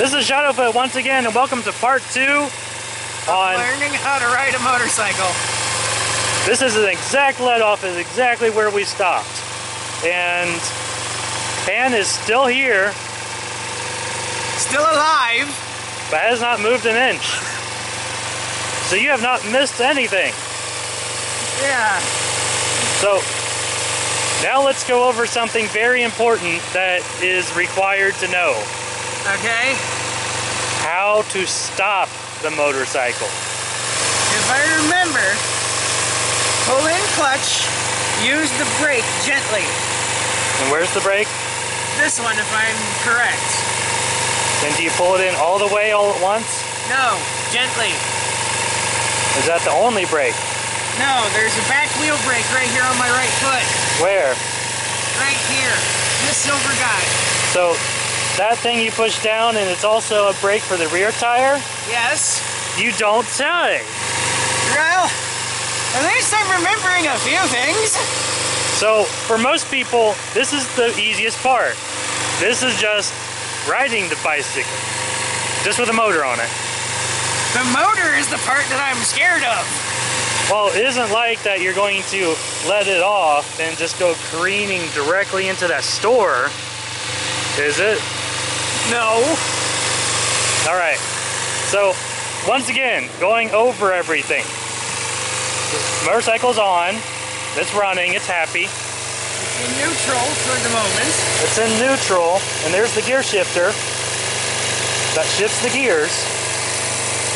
This is Shadowfoot once again, and welcome to part 2 on learning how to ride a motorcycle. This is an exact let off, is exactly where we stopped. And Pan is still here. Still alive. But has not moved an inch. So you have not missed anything. Yeah. So now let's go over something very important that is required to know. Okay. How to stop the motorcycle. If I remember, pull in clutch, use the brake gently. And where's the brake? This one, if I'm correct. And do you pull it in all the way all at once? No, gently. Is that the only brake? No, there's a back wheel brake right here on my right foot. Where? Right here. This silver guy. So that thing you push down, and it's also a brake for the rear tire? Yes. You don't say. Well, at least I'm remembering a few things. So for most people, this is the easiest part. This is just riding the bicycle, just with a motor on it. The motor is the part that I'm scared of. Well, it isn't like that you're going to let it off and just go careening directly into that store, is it? No. All right, so once again, going over everything. The motorcycle's on, it's running, it's happy. It's in neutral for the moment. It's in neutral, and there's the gear shifter that shifts the gears.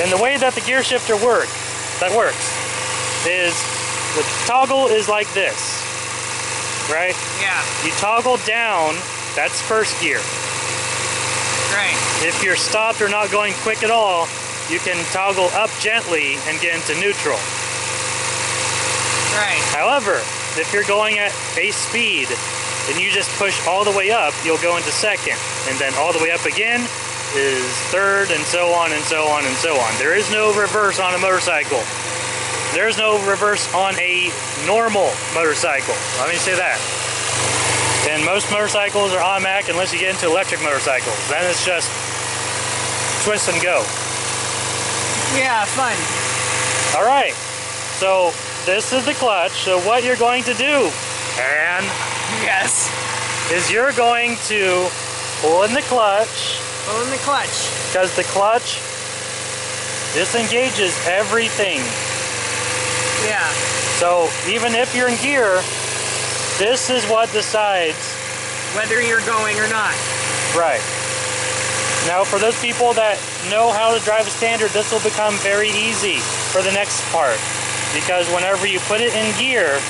And the way that the gear shifter works is the toggle is like this, right? Yeah. You toggle down, that's first gear. Right. If you're stopped or not going quick at all, you can toggle up gently and get into neutral. Right. However, if you're going at base speed and you just push all the way up, you'll go into second, and then all the way up again is third, and so on and so on and so on. There is no reverse on a motorcycle. There's no reverse on a normal motorcycle. Let me say that. And most motorcycles are automatic unless you get into electric motorcycles. Then it's just twist and go. Yeah, fun. All right, so this is the clutch. So what you're going to do, Aaron, Yes. is you're going to pull in the clutch. Pull in the clutch. Because the clutch disengages everything. Yeah. So even if you're in gear, this is what decides whether you're going or not. Right. Now for those people that know how to drive a standard, this will become very easy for the next part. Because whenever you put it in gear,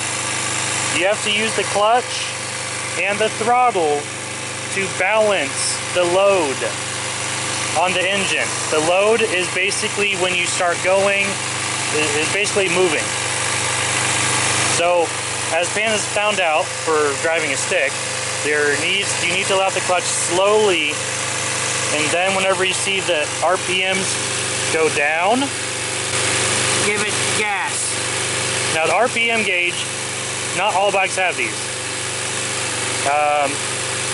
you have to use the clutch and the throttle to balance the load on the engine. The load is basically when you start going, is basically moving. So, as Pan has found out for driving a stick, you need to let out the clutch slowly, and then whenever you see the RPMs go down, give it gas. Now the RPM gauge, not all bikes have these.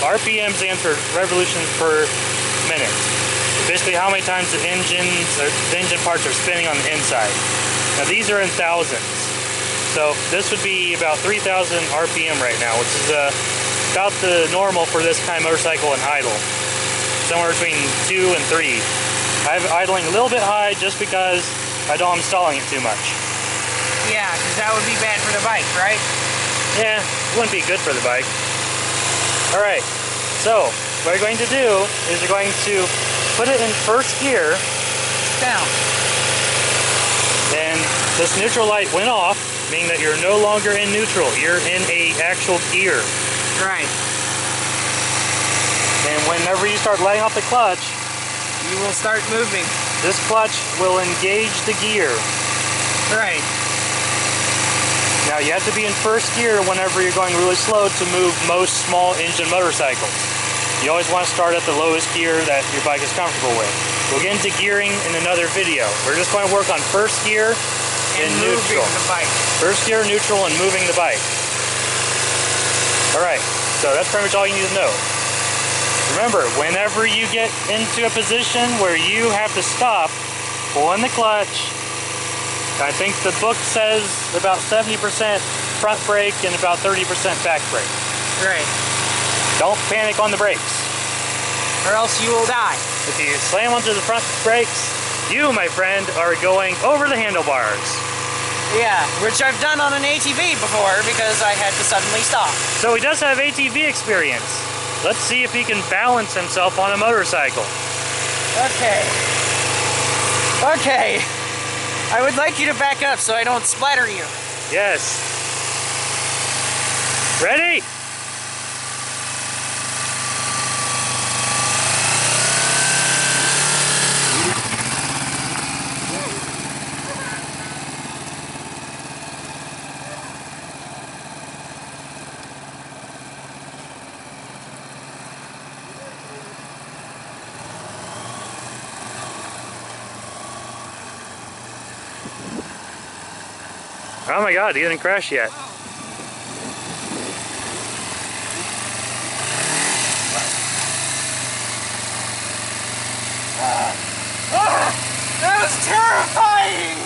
RPM stands for revolutions per minute. Basically how many times the engine parts are spinning on the inside. Now these are in thousands. So this would be about 3,000 RPM right now, which is about the normal for this kind of motorcycle in idle. Somewhere between 2 and 3. I have it idling a little bit high just because I know I'm stalling it too much. Yeah, because that would be bad for the bike, right? Yeah, it wouldn't be good for the bike. Alright, so what you're going to do is you're going to put it in first gear. Down. And this neutral light went off, meaning that you're no longer in neutral. You're in a actual gear. Right. And whenever you start letting off the clutch, you will start moving. This clutch will engage the gear. Right. Now you have to be in first gear whenever you're going really slow to move most small engine motorcycles. You always want to start at the lowest gear that your bike is comfortable with. We'll get into gearing in another video. We're just going to work on first gear and neutral. Moving the bike. First gear, neutral, and moving the bike. Alright, so that's pretty much all you need to know. Remember, whenever you get into a position where you have to stop, pull in the clutch. I think the book says about 70% front brake and about 30% back brake. Right. Don't panic on the brakes. Or else you will die. If you slam onto the front brakes, you, my friend, are going over the handlebars. Yeah, which I've done on an ATV before because I had to suddenly stop. So he does have ATV experience. Let's see if he can balance himself on a motorcycle. Okay. Okay. I would like you to back up so I don't splatter you. Yes. Ready? Oh my God, he didn't crash yet. That was terrifying!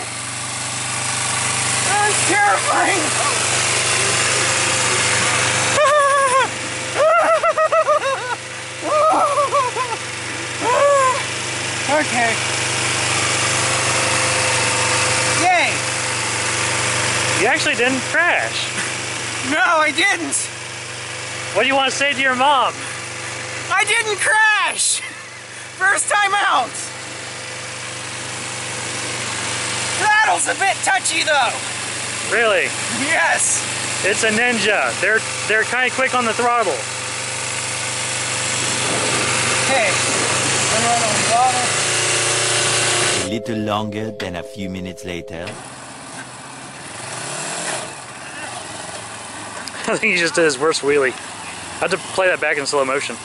That was terrifying! Okay. Yay! You actually didn't crash. No, I didn't! What do you want to say to your mom? I didn't crash! First time out! Throttle's a bit touchy though. Really? Yes. It's a Ninja. They're kind of quick on the throttle. Okay. I'm on throttle. A little longer than a few minutes later. I think he just did his worst wheelie. I had to play that back in slow motion.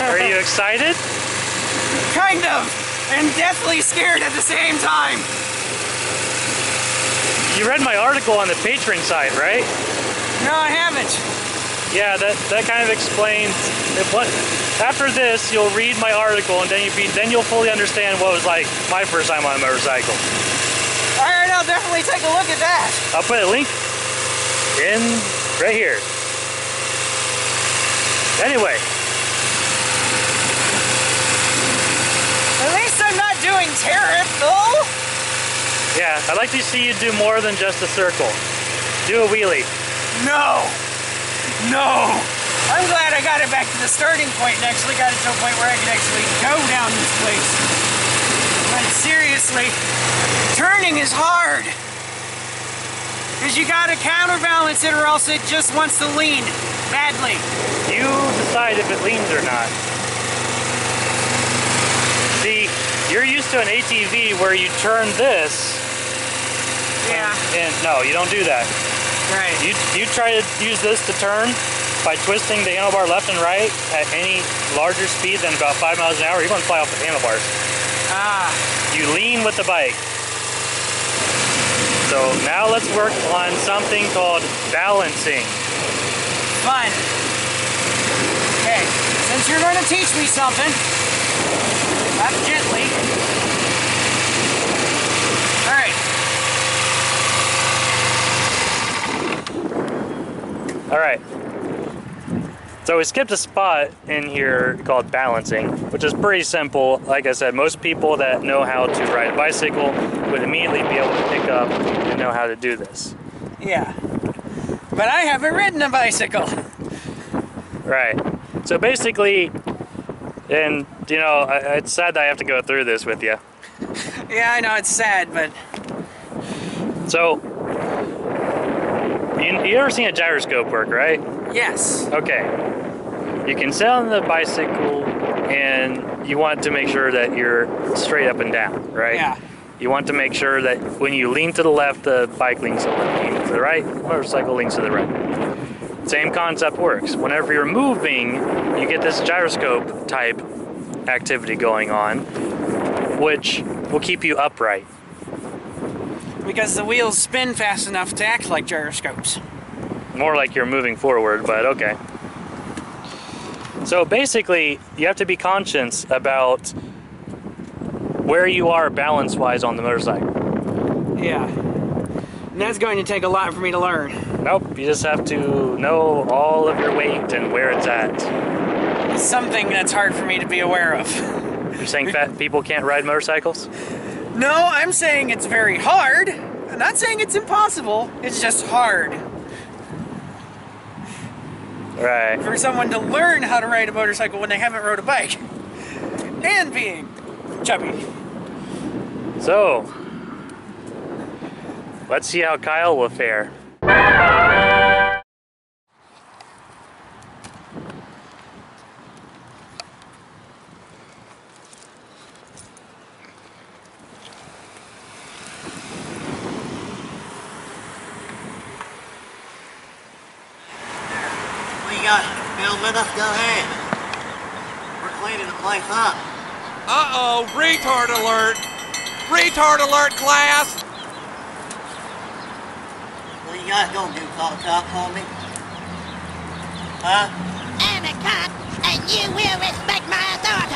Are you excited? Kind of, and deathly scared at the same time. You read my article on the Patreon site, right? No, I haven't. Yeah, that kind of explains what. After this, you'll read my article, and then you'll fully understand what it was like my first time on a motorcycle. All right, I'll definitely take a look at that. I'll put a link in right here. Anyway. At least I'm not doing terrible. Yeah, I'd like to see you do more than just a circle. Do a wheelie. No. No. I'm glad I got it back to the starting point and actually got it to a point where I could actually go down this place. But seriously, turning is hard. Because you gotta counterbalance it or else it just wants to lean badly. You decide if it leans or not. See, you're used to an ATV where you turn this. Yeah. And no, you don't do that. Right. You try to use this to turn by twisting the handlebar left and right at any larger speed than about 5 miles an hour, you're going to fly off the handlebars. Ah. You lean with the bike. So now let's work on something called balancing. Fun. Okay, since you're going to teach me something, up gently. All right. All right. So we skipped a spot in here called balancing, which is pretty simple. Like I said, most people that know how to ride a bicycle would immediately be able to pick up and know how to do this. Yeah. But I haven't ridden a bicycle. Right. So basically, and you know, it's sad that I have to go through this with you. Yeah, I know it's sad, but... So, you ever seen a gyroscope work, right? Yes. Okay. You can sit on the bicycle and you want to make sure that you're straight up and down, right? Yeah. You want to make sure that when you lean to the left, the bike leans to the left. You lean to the right, the motorcycle leans to the right. Same concept works. Whenever you're moving, you get this gyroscope type activity going on, which will keep you upright. Because the wheels spin fast enough to act like gyroscopes. More like you're moving forward, but okay. So basically, you have to be conscious about where you are balance-wise on the motorcycle. Yeah. And that's going to take a lot for me to learn. Nope, you just have to know all of your weight and where it's at. It's something that's hard for me to be aware of. You're saying fat people can't ride motorcycles? No, I'm saying it's very hard. I'm not saying it's impossible. It's just hard. Right. For someone to learn how to ride a motorcycle when they haven't rode a bike. And being chubby. So, let's see how Kyle will fare. You got Bill with us? Go ahead. We're cleaning the place up. Uh-oh, retard alert! Retard alert, class! What you guys gonna do, call the cops on me? Huh? I'm a cop, and you will respect my authority.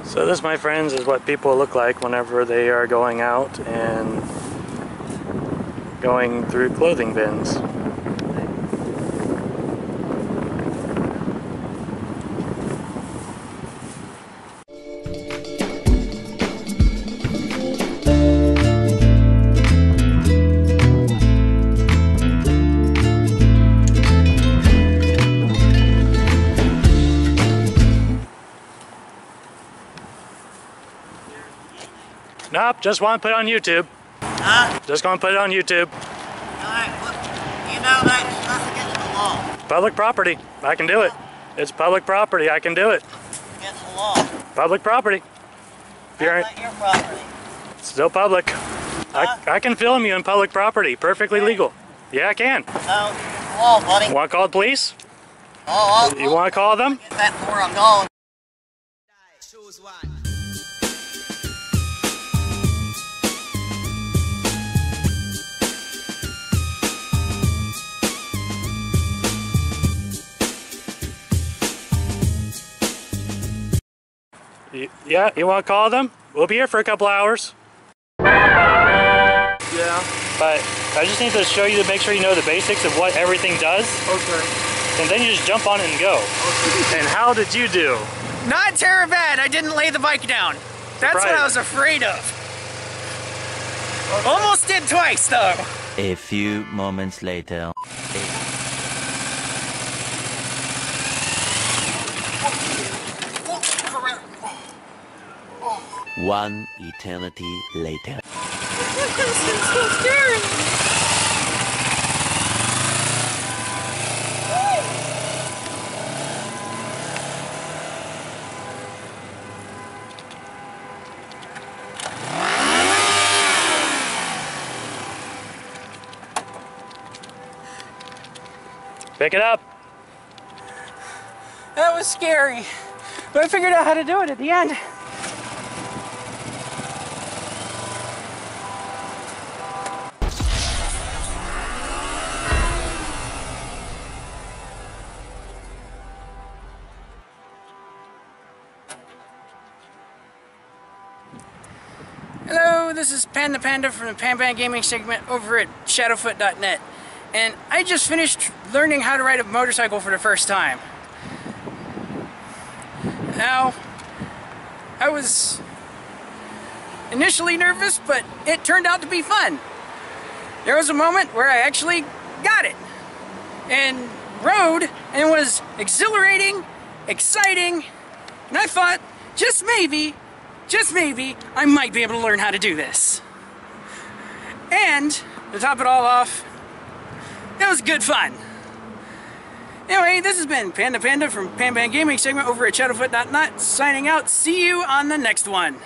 So this, my friends, is what people look like whenever they are going out and going through clothing bins. Nope, just want to put it on YouTube. Huh? Just gonna put it on YouTube. Alright, well, you know that's against the law. Public property. I can do it. It's public property. I can do it. Against the law. Public property. If you're That's not your property. still public. Huh? I can film you in public property. Perfectly legal. Yeah, I can. No, it's against the law, buddy. Want to call the police? Oh, You want to call them? Get that to where I'm going. Choose one. Yeah, you want to call them? We'll be here for a couple hours. Yeah. But I just need to show you to make sure you know the basics of what everything does. Okay. And then you just jump on it and go. Okay. And how did you do? Not terribly bad. I didn't lay the bike down. That's what I was afraid of. Okay. Almost did twice, though. A few moments later. One eternity later. This is so scary. Pick it up. That was scary. But I figured out how to do it at the end. Hello, this is Panda from the Pan Gaming segment over at Shadowfoot.net. And I just finished learning how to ride a motorcycle for the first time. Now, I was initially nervous, but it turned out to be fun. There was a moment where I actually got it and rode, and it was exhilarating, exciting, and I thought, just maybe, I might be able to learn how to do this. And, to top it all off, it was good fun. Anyway, this has been Panda from Pan Gaming segment over at Shadowfoot.net, signing out. See you on the next one.